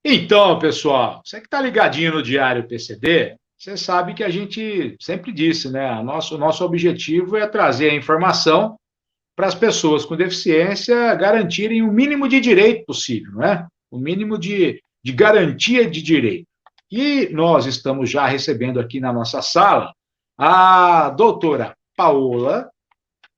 Então, pessoal, você que está ligadinho no Diário PCD, você sabe que a gente sempre disse, né? O nosso objetivo é trazer a informação para as pessoas com deficiência garantirem o mínimo de direito possível, não é? O mínimo de garantia de direito. E nós estamos já recebendo aqui na nossa sala a doutora Paola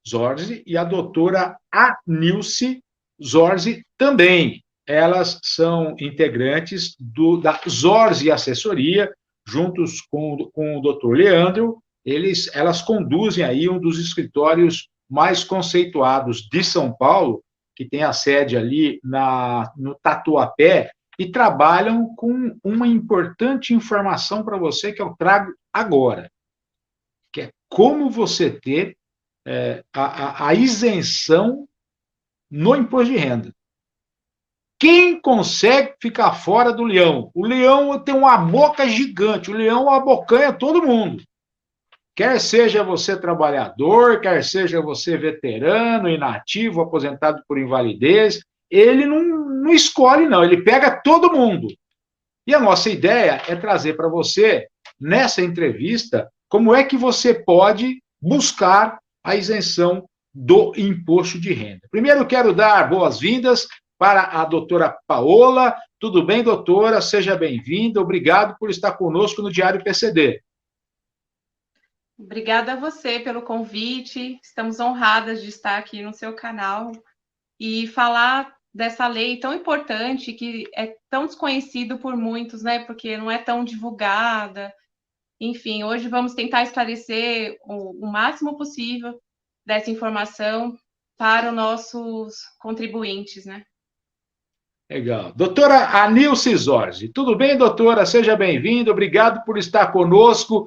Zorzi e a doutora Anilce Zorzi também. Elas são integrantes da Zorzi Assessoria, juntos com o doutor Leandro. Elas conduzem aí um dos escritórios mais conceituados de São Paulo, que tem a sede ali no Tatuapé, e trabalham com uma importante informação para você que eu trago agora, que é como você ter a isenção no imposto de renda. Quem consegue ficar fora do leão? O leão tem uma boca gigante, o leão abocanha todo mundo. Quer seja você trabalhador, quer seja você veterano, inativo, aposentado por invalidez, ele não escolhe, não, ele pega todo mundo. E a nossa ideia é trazer para você, nessa entrevista, como é que você pode buscar a isenção do imposto de renda. Primeiro, quero dar boas-vindas para a doutora Paola. Tudo bem, doutora? Seja bem-vinda. Obrigado por estar conosco no Diário PCD. Obrigada a você pelo convite. Estamos honradas de estar aqui no seu canal e falar dessa lei tão importante que é tão desconhecido por muitos, né? Porque não é tão divulgada. Enfim, hoje vamos tentar esclarecer o máximo possível dessa informação para os nossos contribuintes, né? Legal. Doutora Anilce Zorzi, tudo bem, doutora? Seja bem-vinda, obrigado por estar conosco.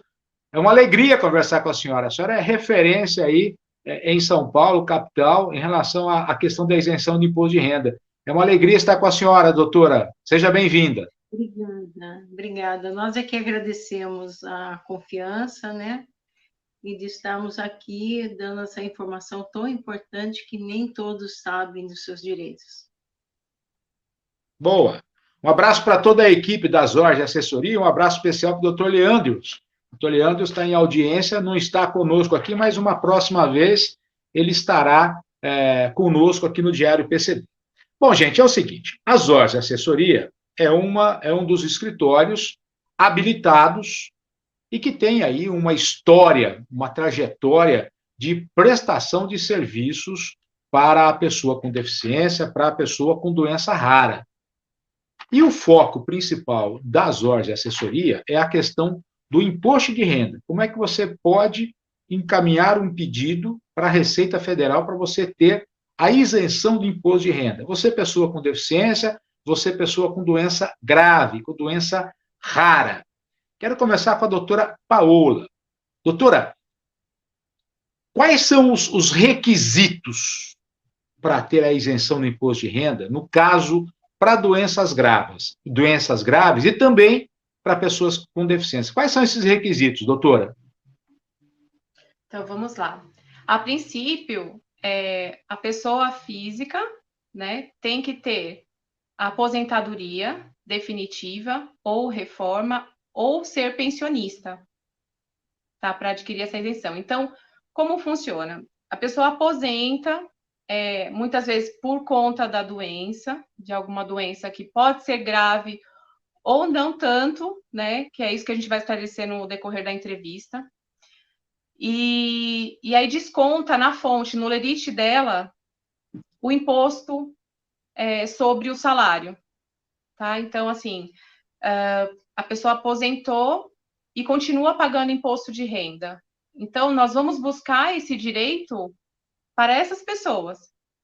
É uma alegria conversar com a senhora. A senhora é referência aí em São Paulo, capital, em relação à questão da isenção de imposto de renda. É uma alegria estar com a senhora, doutora. Seja bem-vinda. Obrigada. Nós é que agradecemos a confiança, né? E de estarmos aqui dando essa informação tão importante que nem todos sabem dos seus direitos. Boa. Um abraço para toda a equipe da Zorge Assessoria, um abraço especial para o doutor Leandros. O doutor Leandros está em audiência, não está conosco aqui, mas uma próxima vez ele estará conosco aqui no Diário PCD. Bom, gente, é o seguinte, a Zorge Assessoria é um dos escritórios habilitados e que tem aí uma história, uma trajetória de prestação de serviços para a pessoa com deficiência, para a pessoa com doença rara. E o foco principal da Zorge Assessoria é a questão do imposto de renda. Como é que você pode encaminhar um pedido para a Receita Federal para você ter a isenção do imposto de renda? Você, pessoa com deficiência, você, pessoa com doença grave, com doença rara. Quero começar com a doutora Paola. Doutora, quais são os requisitos para ter a isenção do imposto de renda, no caso, para doenças graves e também para pessoas com deficiência? Quais são esses requisitos, doutora? Então, vamos lá. A princípio, a pessoa física, né, tem que ter a aposentadoria definitiva ou reforma ou ser pensionista, tá, para adquirir essa isenção. Então, como funciona? A pessoa aposenta, muitas vezes por conta da doença, de alguma doença que pode ser grave ou não tanto, né, que é isso que a gente vai esclarecer no decorrer da entrevista. E aí desconta na fonte, no lerite dela, o imposto sobre o salário, tá? Então, assim, a pessoa aposentou e continua pagando imposto de renda. Então, nós vamos buscar esse direito para essas pessoas,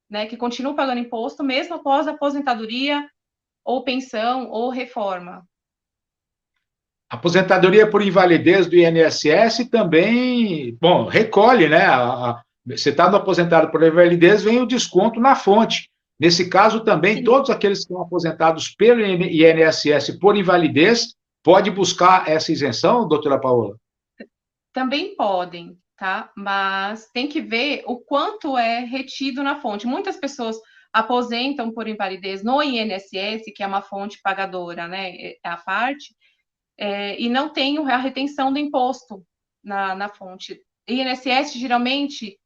né, que continuam pagando imposto mesmo após a aposentadoria ou pensão ou reforma. Aposentadoria por invalidez do INSS também, bom, recolhe, né? Você está aposentado por invalidez, vem o desconto na fonte. Nesse caso, também, sim, todos aqueles que estão aposentados pelo INSS por invalidez, pode buscar essa isenção, doutora Paola? Também podem, tá? Mas tem que ver o quanto é retido na fonte. Muitas pessoas aposentam por invalidez no INSS, que é uma fonte pagadora, né, à parte, e não tem a retenção do imposto na fonte. INSS, geralmente,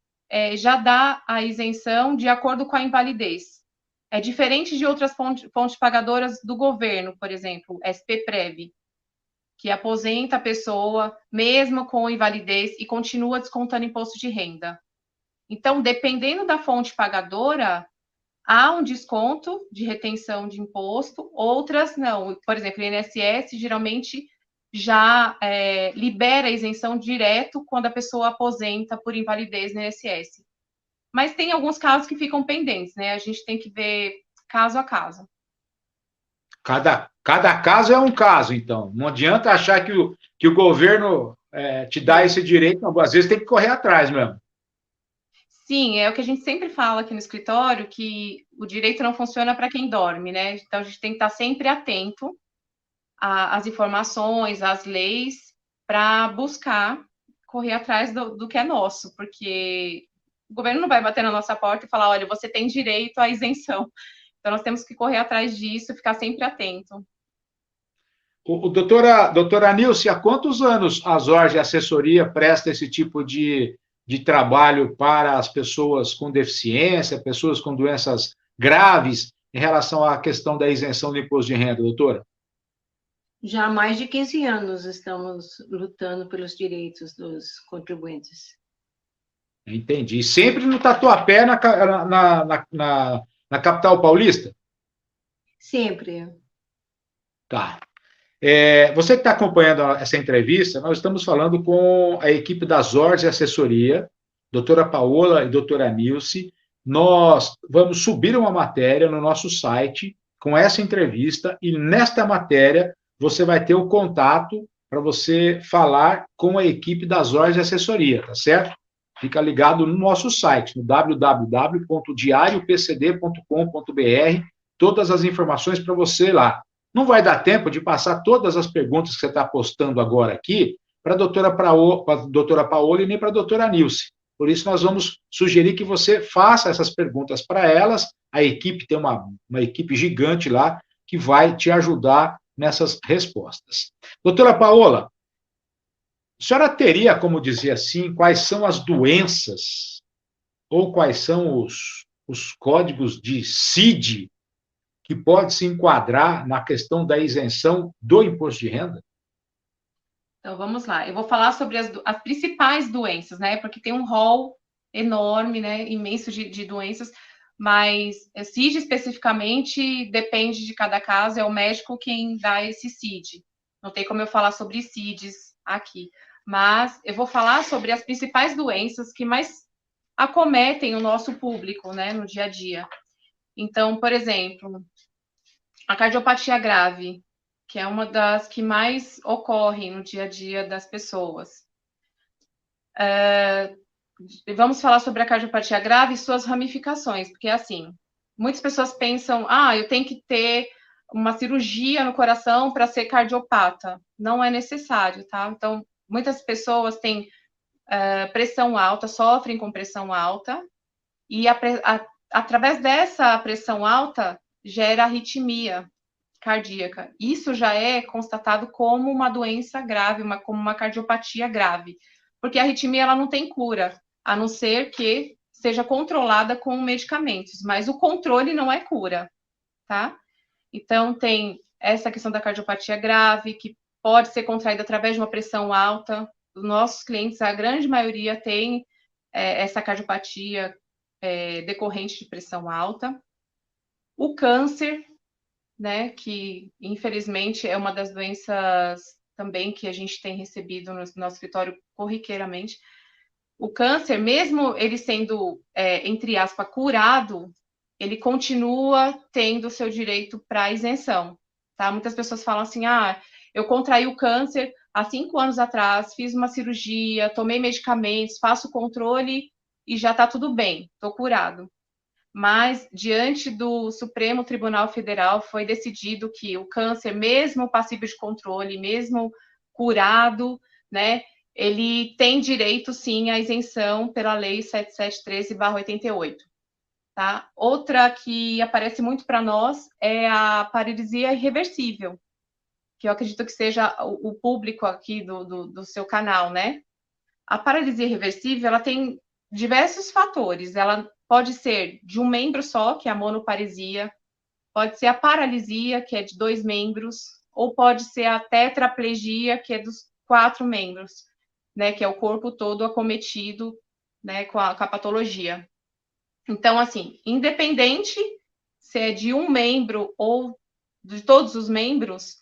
já dá a isenção de acordo com a invalidez. É diferente de outras fontes pagadoras do governo, por exemplo, SPPrev, que aposenta a pessoa mesmo com invalidez e continua descontando imposto de renda. Então, dependendo da fonte pagadora, há um desconto de retenção de imposto, outras não. Por exemplo, o INSS geralmente já libera a isenção direto quando a pessoa aposenta por invalidez no INSS. Mas tem alguns casos que ficam pendentes, né? A gente tem que ver caso a caso. Cada caso é um caso, então. Não adianta achar que o governo te dá esse direito, não. Às vezes tem que correr atrás mesmo. Sim, é o que a gente sempre fala aqui no escritório, que o direito não funciona para quem dorme, né? Então, a gente tem que estar sempre atento às informações, às leis, para buscar correr atrás do que é nosso, porque o governo não vai bater na nossa porta e falar, olha, você tem direito à isenção. Então, nós temos que correr atrás disso, ficar sempre atento. Doutora Nilce, há quantos anos a Zorge Assessoria presta esse tipo de trabalho para as pessoas com deficiência, pessoas com doenças graves, em relação à questão da isenção do imposto de renda, doutora? Já há mais de 15 anos estamos lutando pelos direitos dos contribuintes. Entendi. E sempre no Tatuapé, na capital paulista? Sempre. Tá. Você que está acompanhando essa entrevista, nós estamos falando com a equipe da Zorge Assessoria, doutora Paola e doutora Nilce. Nós vamos subir uma matéria no nosso site com essa entrevista, e nesta matéria você vai ter o contato para você falar com a equipe da Zorge Assessoria, tá certo? Fica ligado no nosso site, no www.diariopcd.com.br, todas as informações para você lá. Não vai dar tempo de passar todas as perguntas que você está postando agora aqui para a doutora Paola e nem para a doutora Nilce. Por isso, nós vamos sugerir que você faça essas perguntas para elas. A equipe tem uma equipe gigante lá que vai te ajudar nessas respostas. Doutora Paola, a senhora teria como dizer assim, quais são as doenças ou quais são os códigos de CID que pode se enquadrar na questão da isenção do imposto de renda? Então, vamos lá. Eu vou falar sobre as principais doenças, né? Porque tem um rol enorme, né? Imenso de doenças, mas CID especificamente depende de cada caso, é o médico quem dá esse CID. Não tem como eu falar sobre CIDs aqui. Mas eu vou falar sobre as principais doenças que mais acometem o nosso público, né? No dia a dia. Então, por exemplo, a cardiopatia grave, que é uma das que mais ocorrem no dia a dia das pessoas. Vamos falar sobre a cardiopatia grave e suas ramificações, porque assim, muitas pessoas pensam, eu tenho que ter uma cirurgia no coração para ser cardiopata. Não é necessário, tá? Então, muitas pessoas têm pressão alta, sofrem com pressão alta, e através dessa pressão alta gera arritmia cardíaca. Isso já é constatado como uma doença grave, como uma cardiopatia grave, porque a arritmia ela não tem cura, a não ser que seja controlada com medicamentos, mas o controle não é cura, tá? Então, tem essa questão da cardiopatia grave, que pode ser contraída através de uma pressão alta. Os nossos clientes, a grande maioria, tem essa cardiopatia decorrente de pressão alta. O câncer, né, que infelizmente é uma das doenças também que a gente tem recebido no nosso escritório corriqueiramente. O câncer, mesmo ele sendo, entre aspas, curado, ele continua tendo o seu direito para isenção, tá? Muitas pessoas falam assim, eu contraí o câncer há 5 anos atrás, fiz uma cirurgia, tomei medicamentos, faço controle e já está tudo bem, estou curado. Mas, diante do Supremo Tribunal Federal, foi decidido que o câncer, mesmo passível de controle, mesmo curado, né, ele tem direito, sim, à isenção pela Lei 7713/88. tá? Outra que aparece muito para nós é a paralisia irreversível, que eu acredito que seja o público aqui do seu canal, né? A paralisia irreversível, ela tem diversos fatores. Ela pode ser de um membro só, que é a monoparesia, pode ser a paralisia, que é de 2 membros, ou pode ser a tetraplegia, que é dos 4 membros, né? Que é o corpo todo acometido, né? Com a patologia. Então, assim, independente se é de um membro ou de todos os membros,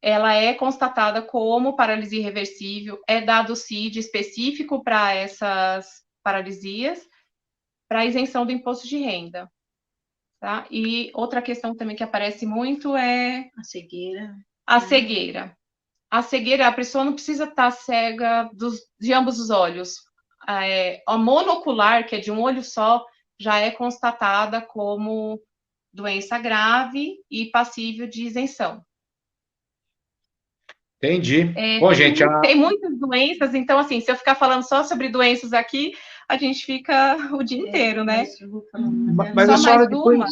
ela é constatada como paralisia irreversível, é dado CID específico para essas paralisias, para isenção do imposto de renda. Tá? E outra questão também que aparece muito é A cegueira. a cegueira. A cegueira, a pessoa não precisa estar cega de ambos os olhos. A monocular, que é de um olho só, já é constatada como doença grave e passível de isenção. Entendi. Bom, gente, Tem muitas doenças, então, assim, se eu ficar falando só sobre doenças aqui, a gente fica o dia inteiro, né? mas Só a senhora mais uma,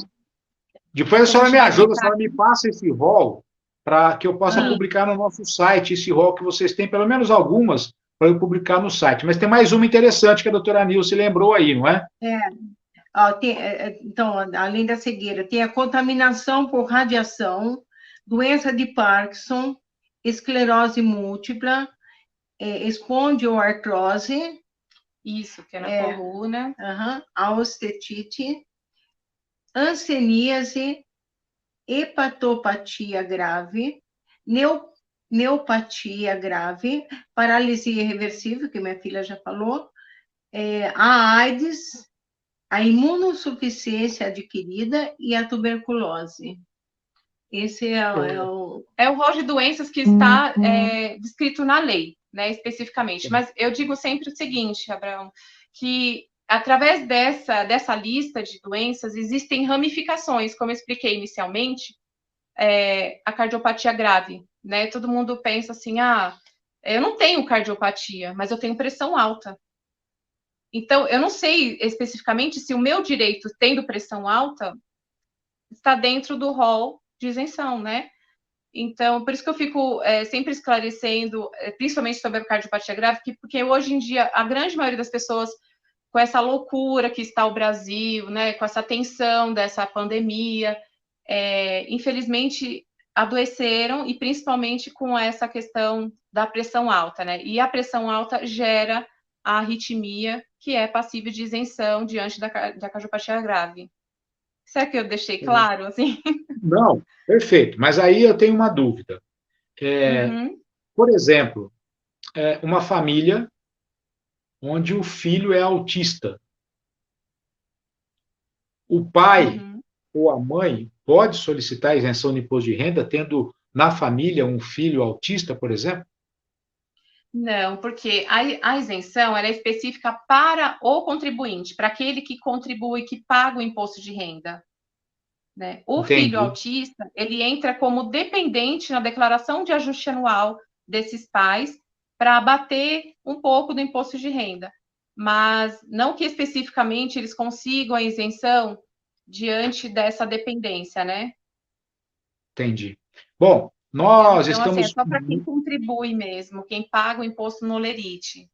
depois a que a senhora gente me vai ajuda, a tentar. senhora me passa esse rol para que eu possa publicar no nosso site, esse rol que vocês têm, pelo menos algumas, para eu publicar no site. Mas tem mais uma interessante que a doutora Nilce lembrou aí, não é? Então, além da cegueira, tem a contaminação por radiação, doença de Parkinson, esclerose múltipla, espondioartrose, Isso, que é na coluna. A ostetite, hanseníase, hepatopatia grave, neopatia grave, paralisia irreversível, que minha filha já falou, a AIDS, a imunossuficiência adquirida e a tuberculose. Esse é o... É o rol de doenças que está descrito na lei, né, especificamente. Mas eu digo sempre o seguinte, Abraão, que através dessa lista de doenças existem ramificações, como eu expliquei inicialmente, a cardiopatia grave, né? Todo mundo pensa assim, eu não tenho cardiopatia, mas eu tenho pressão alta. Então, eu não sei especificamente se o meu direito, tendo pressão alta, está dentro do rol de isenção, né? Então, por isso que eu fico sempre esclarecendo, principalmente sobre a cardiopatia grave, porque hoje em dia a grande maioria das pessoas, com essa loucura que está o Brasil, né, com essa tensão dessa pandemia, infelizmente adoeceram, e principalmente com essa questão da pressão alta, né? E a pressão alta gera a arritmia, que é passível de isenção diante da cardiopatia grave. Será que eu deixei claro, assim? Não, perfeito. Mas aí eu tenho uma dúvida. Por exemplo, uma família onde o filho é autista. O pai ou a mãe pode solicitar isenção de imposto de renda tendo na família um filho autista, por exemplo? Não, porque a isenção ela é específica para o contribuinte, para aquele que contribui, que paga o imposto de renda. Né? O filho Entendi. autista, ele entra como dependente na declaração de ajuste anual desses pais para abater um pouco do imposto de renda. Mas não que especificamente eles consigam a isenção diante dessa dependência, né? Entendi. Bom, nós Então, assim, é estamos só para quem contribui mesmo, quem paga o imposto no Lerite.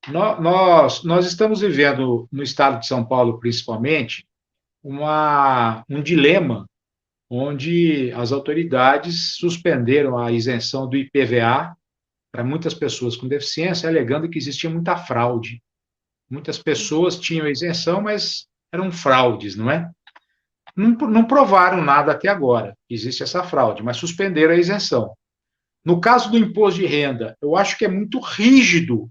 nós estamos vivendo no estado de São Paulo, principalmente, um dilema onde as autoridades suspenderam a isenção do IPVA para muitas pessoas com deficiência, alegando que existia muita fraude. Muitas pessoas tinham isenção, mas eram fraudes, não é? Não provaram nada até agora. Existe essa fraude, mas suspenderam a isenção. No caso do imposto de renda, eu acho que é muito rígido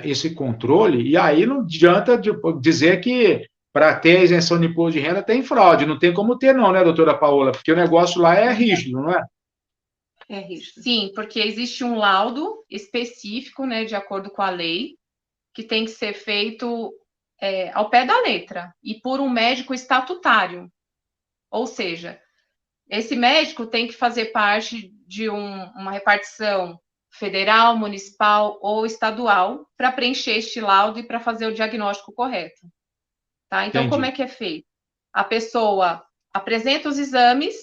esse controle, e aí não adianta dizer que para ter a isenção de imposto de renda tem fraude. Não tem como ter, não, né, doutora Paola? Porque o negócio lá é rígido, não é? É rígido. Sim, porque existe um laudo específico, né, de acordo com a lei, que tem que ser feito ao pé da letra e por um médico estatutário. Ou seja, esse médico tem que fazer parte de uma repartição federal, municipal ou estadual para preencher este laudo e para fazer o diagnóstico correto. tá? Então, como Entendi. é que é feito? A pessoa apresenta os exames,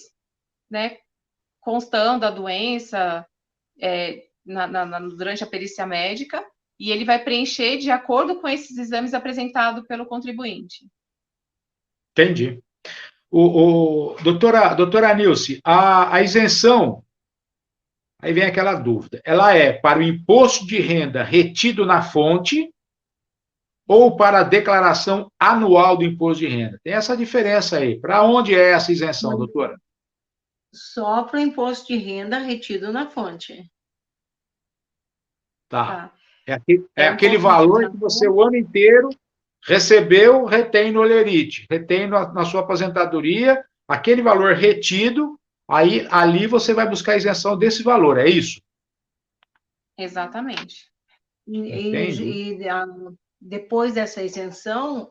né, constando a doença durante a perícia médica, e ele vai preencher de acordo com esses exames apresentados pelo contribuinte. Entendi. Doutora Nilce, a isenção, aí vem aquela dúvida, ela é para o imposto de renda retido na fonte ou para a declaração anual do imposto de renda? Tem essa diferença aí. Para onde é essa isenção, doutora? Só para o imposto de renda retido na fonte. Tá. Tá? É É o aquele imposto retido valor na que você fonte. o ano inteiro recebeu, retém no olerite, retém na sua aposentadoria, aquele valor retido, aí ali você vai buscar a isenção desse valor, é isso? Exatamente. Entendi. Depois dessa isenção,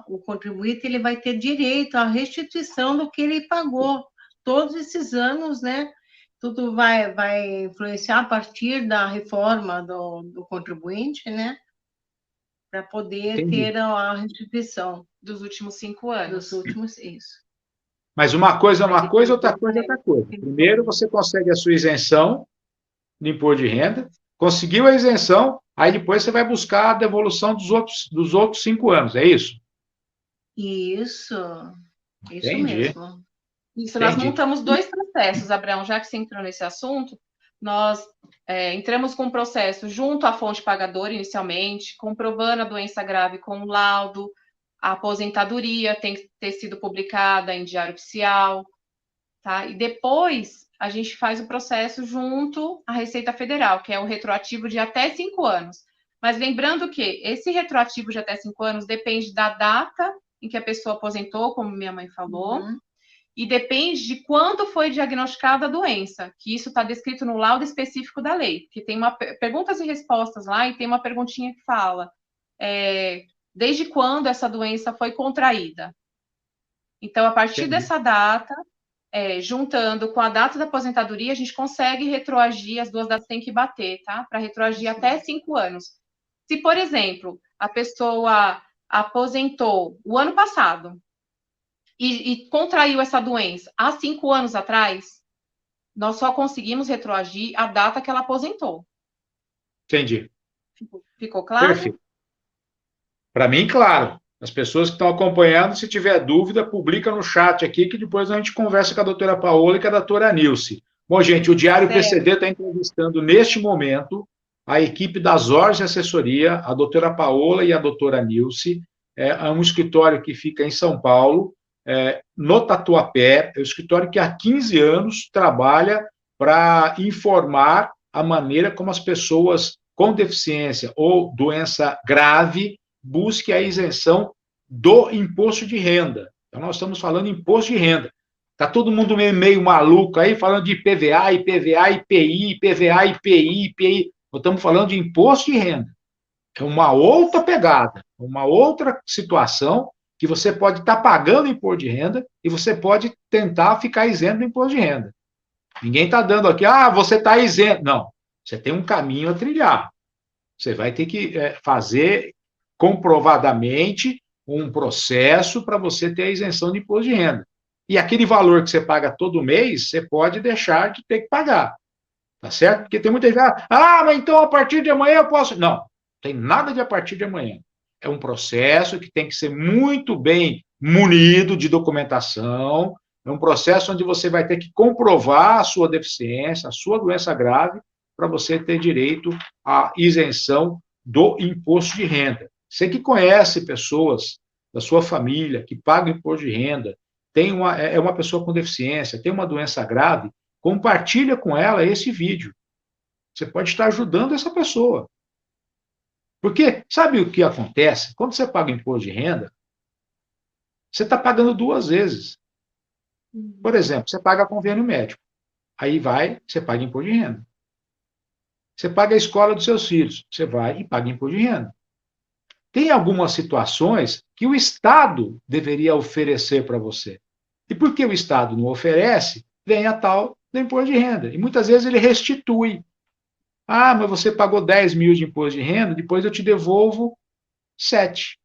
o contribuinte ele vai ter direito à restituição do que ele pagou todos esses anos, né? Tudo vai influenciar a partir da reforma do contribuinte, né? Para poder Entendi. ter a restituição Dos últimos 5 anos. dos últimos, isso. Mas uma coisa é Aí uma coisa, depois outra coisa é outra coisa. Primeiro você consegue a sua isenção de imposto de renda, conseguiu a isenção, aí depois você vai buscar a devolução dos outros 5 anos, é isso? Isso Entendi. mesmo. Isso, nós Entendi. montamos 2 processos, Abraão, já que você entrou nesse assunto, nós entramos com um processo junto à fonte pagadora inicialmente, comprovando a doença grave com o laudo, a aposentadoria tem que ter sido publicada em diário oficial, tá? E depois a gente faz o processo junto à Receita Federal, que é o retroativo de até 5 anos. Mas lembrando que esse retroativo de até 5 anos depende da data em que a pessoa aposentou, como minha mãe falou, e depende de quando foi diagnosticada a doença, que isso está descrito no laudo específico da lei, que tem perguntas e respostas lá, e tem uma perguntinha que fala desde quando essa doença foi contraída. Então, a partir dessa data, juntando com a data da aposentadoria, a gente consegue retroagir, as duas datas têm que bater, tá? Para retroagir até 5 anos. Se, por exemplo, a pessoa aposentou o ano passado e contraiu essa doença há 5 anos atrás, nós só conseguimos retroagir a data que ela aposentou. Entendi. Ficou claro? Perfeito. Para mim, claro. As pessoas que estão acompanhando, se tiver dúvida, publica no chat aqui, que depois a gente conversa com a doutora Paola e com a doutora Nilce. Bom, gente, o Diário PCD está entrevistando neste momento a equipe das Ors de Assessoria, a doutora Paola e a doutora Nilce. É um escritório que fica em São Paulo, no Tatuapé. É um escritório que há 15 anos trabalha para informar a maneira como as pessoas com deficiência ou doença grave busque a isenção do imposto de renda. Então, nós estamos falando de imposto de renda. Está todo mundo meio maluco aí, falando de IPVA, IPVA, IPI, IPVA, IPI, IPI. Nós estamos falando de imposto de renda. É uma outra pegada, uma outra situação que você pode estar pagando imposto de renda e você pode tentar ficar isento do imposto de renda. Ninguém está dando aqui, você está isento. Não, você tem um caminho a trilhar. Você vai ter que fazer comprovadamente um processo para você ter a isenção de imposto de renda. E aquele valor que você paga todo mês, você pode deixar de ter que pagar. Tá certo? Porque tem muita gente, mas então a partir de amanhã eu posso. Não, tem nada de a partir de amanhã. É um processo que tem que ser muito bem munido de documentação. É um processo onde você vai ter que comprovar a sua deficiência, a sua doença grave, para você ter direito à isenção do imposto de renda. Você que conhece pessoas da sua família que pagam imposto de renda, é uma pessoa com deficiência, tem uma doença grave, compartilha com ela esse vídeo. Você pode estar ajudando essa pessoa. Porque sabe o que acontece? Quando você paga imposto de renda, você está pagando 2 vezes. Por exemplo, você paga convênio médico. Aí você paga imposto de renda. Você paga a escola dos seus filhos. Você vai e paga imposto de renda. Tem algumas situações que o Estado deveria oferecer para você. E porque o Estado não oferece, vem a tal do imposto de renda. E muitas vezes ele restitui. Mas você pagou 10 mil de imposto de renda, depois eu te devolvo 7.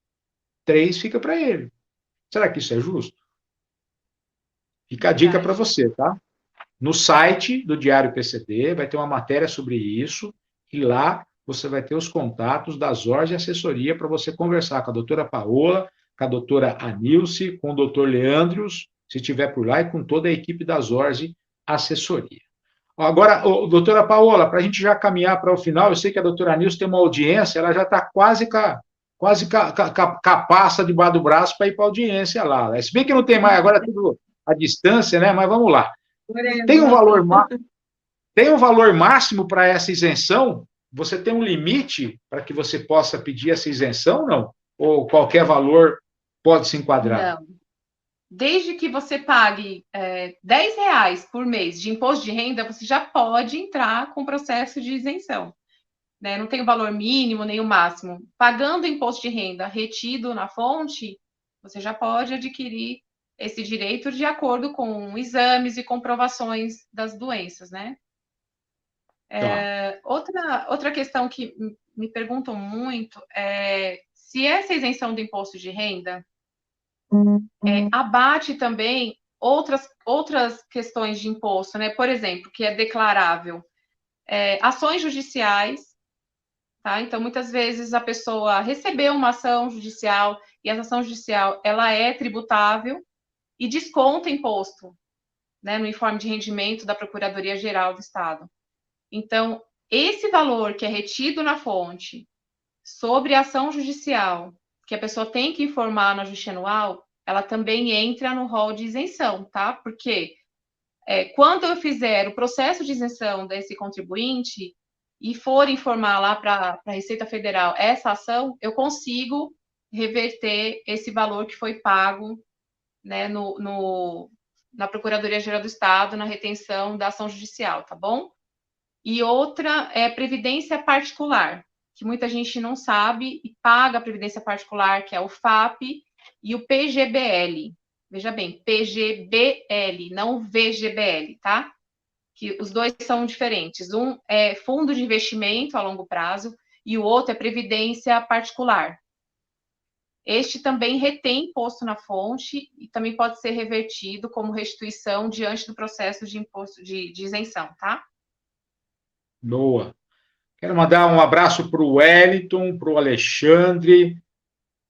3 fica para ele. Será que isso é justo? Fica a dica para Verdade. você, tá? No site do Diário PCD vai ter uma matéria sobre isso, e lá você vai ter os contatos da Zorge Assessoria para você conversar com a doutora Paola, com a doutora Anilce, com o doutor Leandros, se estiver por lá, e com toda a equipe da Zorge Assessoria. Agora, doutora Paola, para a gente já caminhar para o final, eu sei que a doutora Anilce tem uma audiência, ela já está quase capaça debaixo do braço para ir para a audiência lá, né? Se bem que não tem mais, agora é tudo à distância, né? Mas vamos lá. Por Tem um valor, enquanto. tem um valor máximo para essa isenção? Você tem um limite para que você possa pedir essa isenção, não? Ou qualquer valor pode se enquadrar? Não. Desde que você pague R$ 10 por mês de imposto de renda, você já pode entrar com o processo de isenção. Né? Não tem o valor mínimo nem o máximo. Pagando imposto de renda retido na fonte, você já pode adquirir esse direito de acordo com exames e comprovações das doenças, né? Tá. Outra questão que me perguntam muito é se essa isenção do imposto de renda abate também outras questões de imposto, né? Por exemplo, que é declarável, ações judiciais, tá? Então, muitas vezes a pessoa recebeu uma ação judicial e essa ação judicial ela é tributável e desconta imposto, né, no informe de rendimento da Procuradoria-Geral do Estado. Então, esse valor que é retido na fonte sobre a ação judicial, que a pessoa tem que informar na Justiça Anual, ela também entra no rol de isenção, tá? Porque quando eu fizer o processo de isenção desse contribuinte e for informar lá para a Receita Federal essa ação, eu consigo reverter esse valor que foi pago, né, na Procuradoria-Geral do Estado, na retenção da ação judicial, tá bom? E outra é previdência particular, que muita gente não sabe e paga a previdência particular, que é o FAP e o PGBL. Veja bem, PGBL, não VGBL, tá? Que os dois são diferentes. Um é fundo de investimento a longo prazo e o outro é previdência particular. Este também retém imposto na fonte e também pode ser revertido como restituição diante do processo de imposto de isenção, tá? Boa. Quero mandar um abraço para o Wellington, para o Alexandre,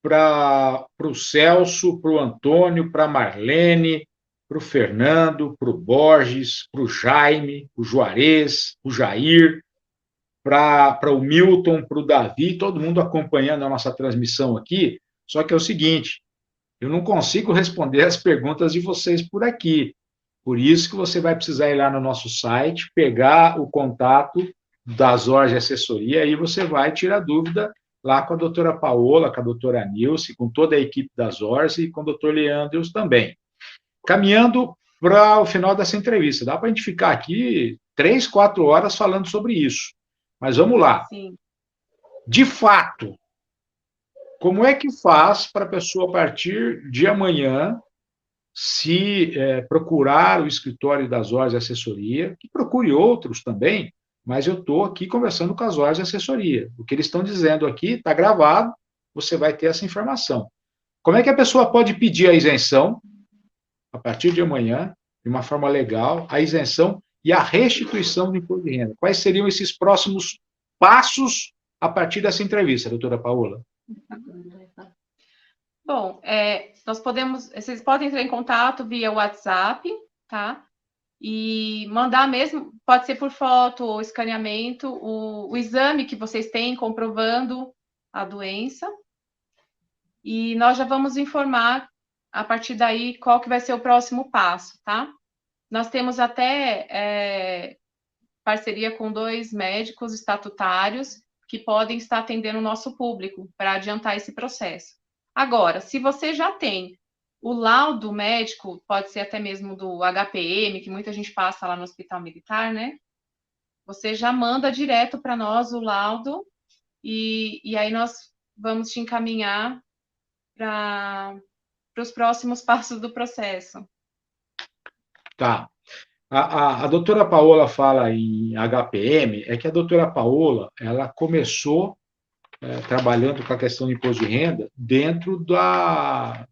para o Celso, para o Antônio, para a Marlene, para o Fernando, para o Borges, para o Jaime, o Juarez, o Jair, para o Milton, para o Davi, todo mundo acompanhando a nossa transmissão aqui. Só que é o seguinte, eu não consigo responder as perguntas de vocês por aqui. Por isso que você vai precisar ir lá no nosso site, pegar o contato da Zorge Assessoria, aí você vai tirar dúvida lá com a doutora Paola, com a doutora Nilce, com toda a equipe da Zorge e com o doutor Leandros também. Caminhando para o final dessa entrevista, dá para a gente ficar aqui 3, 4 horas falando sobre isso. Mas vamos lá. Sim. De fato, como é que faz para a pessoa, a partir de amanhã, se procurar o escritório das Zorge Assessoria, que procure outros também, mas eu estou aqui conversando com as Zorge Assessoria. O que eles estão dizendo aqui está gravado, você vai ter essa informação. Como é que a pessoa pode pedir a isenção, a partir de amanhã, de uma forma legal, a isenção e a restituição do imposto de renda? Quais seriam esses próximos passos a partir dessa entrevista, doutora Paola? Bom, vocês podem entrar em contato via WhatsApp, tá? E mandar mesmo, pode ser por foto ou escaneamento, o exame que vocês têm comprovando a doença. E nós já vamos informar, a partir daí, qual que vai ser o próximo passo, tá? Nós temos até parceria com 2 médicos estatutários que podem estar atendendo o nosso público para adiantar esse processo. Agora, se você já tem o laudo médico, pode ser até mesmo do HPM, que muita gente passa lá no Hospital Militar, né? Você já manda direto para nós o laudo e aí nós vamos te encaminhar para os próximos passos do processo. Tá. A doutora Paola fala em HPM, é que a doutora Paola, ela começou trabalhando com a questão do imposto de renda dentro da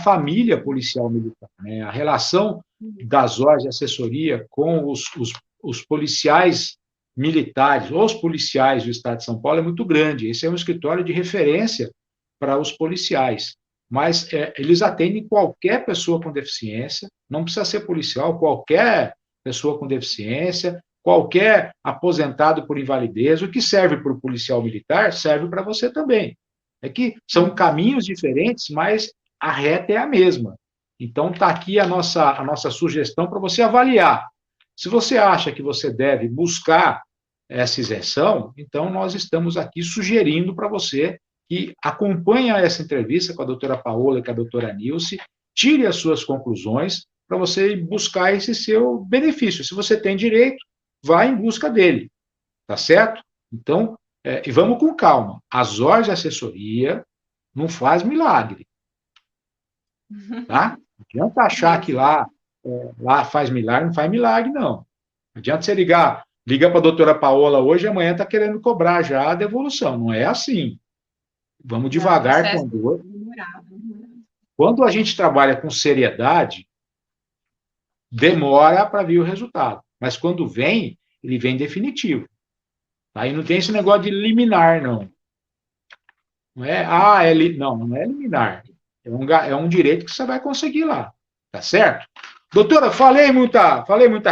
família policial militar, né? A relação das horas de assessoria com os policiais militares, ou os policiais do Estado de São Paulo, é muito grande. Esse é um escritório de referência para os policiais, mas eles atendem qualquer pessoa com deficiência, não precisa ser policial, qualquer pessoa com deficiência, qualquer aposentado por invalidez. O que serve para o policial militar serve para você também. É que são caminhos diferentes, mas a reta é a mesma. Então, está aqui a nossa sugestão para você avaliar. Se você acha que você deve buscar essa isenção, então nós estamos aqui sugerindo para você que acompanhe essa entrevista com a doutora Paola e com a doutora Nilce, tire as suas conclusões para você buscar esse seu benefício. Se você tem direito, vá em busca dele, tá certo? Então, e vamos com calma. As horas de assessoria não faz milagre, tá? Não adianta achar que lá faz milagre, não faz milagre, não. Não adianta você liga para a doutora Paola hoje, amanhã está querendo cobrar já a devolução. Não é assim. Vamos devagar com dor. Quando a gente trabalha com seriedade, demora para vir o resultado. Mas quando vem, ele vem definitivo. Aí não tem esse negócio de liminar, não. Não é, não é liminar. É um direito que você vai conseguir lá. Tá certo? Doutora, falei muita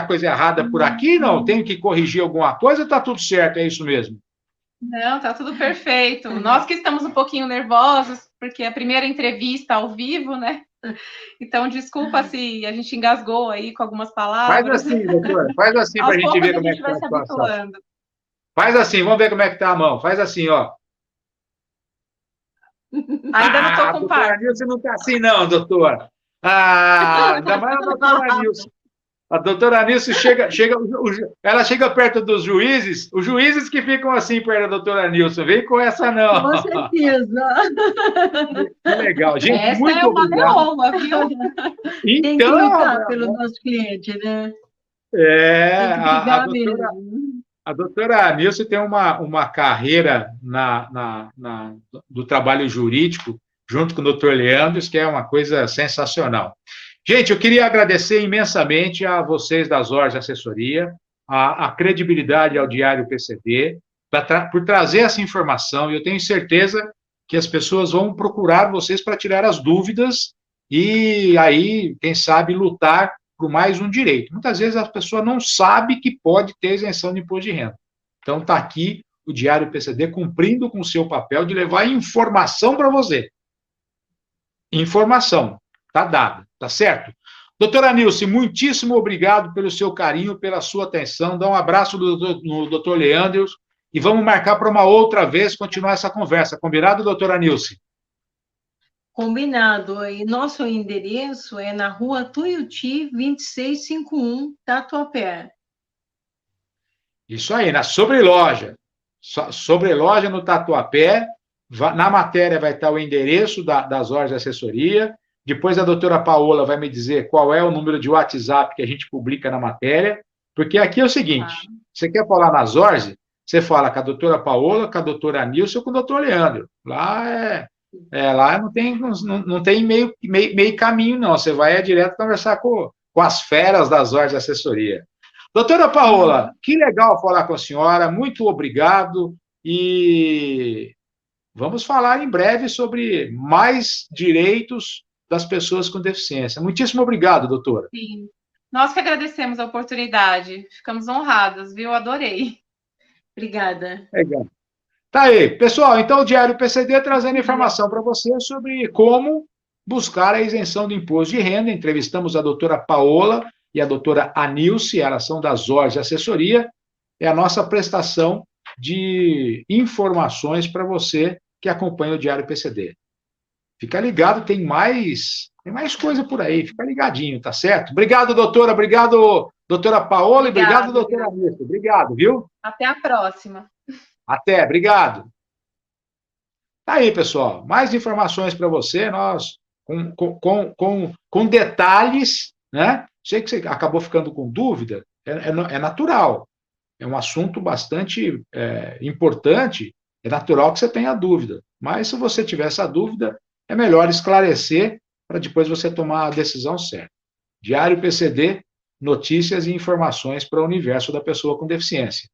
coisa errada por aqui, não? Tenho que corrigir alguma coisa ou está tudo certo? É isso mesmo? Não, tá tudo perfeito. Nós que estamos um pouquinho nervosos, porque é a primeira entrevista ao vivo, né? Então, desculpa se a gente engasgou aí com algumas palavras. Faz assim, doutora, faz assim para a gente ver como é que está a situação. Faz assim, vamos ver como é que está a mão. Faz assim, ó. Ainda não estou com par. A doutora Nilce não está assim, não, doutora. Ainda mais a doutora Nilce. A doutora Nilce ela chega perto dos juízes, os juízes que ficam assim perto da doutora Nilce. Vem com essa, não. Com certeza. Que legal. Gente, essa muito é uma obrigado. leoa, viu? Tem que lutar pelo nosso cliente, né? A doutora Nilce tem uma carreira do trabalho jurídico, junto com o doutor Leandros, que é uma coisa sensacional. Gente, eu queria agradecer imensamente a vocês das horas de assessoria, a credibilidade ao Diário PCD, por trazer essa informação, e eu tenho certeza que as pessoas vão procurar vocês para tirar as dúvidas e aí, quem sabe, lutar por mais um direito. Muitas vezes a pessoa não sabe que pode ter isenção de imposto de renda. Então, está aqui o Diário PCD cumprindo com o seu papel de levar informação para você. Informação. Está dada, tá certo? Doutora Nilce, muitíssimo obrigado pelo seu carinho, pela sua atenção. Dá um abraço no doutor Leandros e vamos marcar para uma outra vez continuar essa conversa. Combinado, doutora Nilce? Combinado. E nosso endereço é na rua Tuiuti, 2651, Tatuapé. Isso aí, na sobreloja. Sobreloja no Tatuapé. Na matéria vai estar o endereço das horas de assessoria. Depois a doutora Paola vai me dizer qual é o número de WhatsApp que a gente publica na matéria, porque aqui é o seguinte, você quer falar nas horas, você fala com a doutora Paola, com a doutora Nilce ou com o doutor Leandro. Lá lá não tem meio caminho, não. Você vai direto conversar com as feras das horas de assessoria. Doutora Paola, que legal falar com a senhora, muito obrigado, e vamos falar em breve sobre mais direitos das pessoas com deficiência. Muitíssimo obrigado, doutora. Sim. Nós que agradecemos a oportunidade. Ficamos honrados, viu? Adorei. Obrigada. Legal. Tá aí. Pessoal, então o Diário PCD trazendo informação para você sobre como buscar a isenção do imposto de renda. Entrevistamos a doutora Paola e a doutora Anilce, elas são das horas de assessoria. É a nossa prestação de informações para você que acompanha o Diário PCD. Fica ligado, tem mais coisa por aí, fica ligadinho, tá certo? Obrigado, doutora, obrigado, doutora Paola, e obrigado, doutora Anilce. Obrigado, viu? Até a próxima. Até, obrigado. Tá aí, pessoal, mais informações para você, nós, com detalhes, né? Sei que você acabou ficando com dúvida, é natural, é um assunto bastante importante, É natural que você tenha dúvida, mas se você tiver essa dúvida, é melhor esclarecer para depois você tomar a decisão certa. Diário PCD, notícias e informações para o universo da pessoa com deficiência.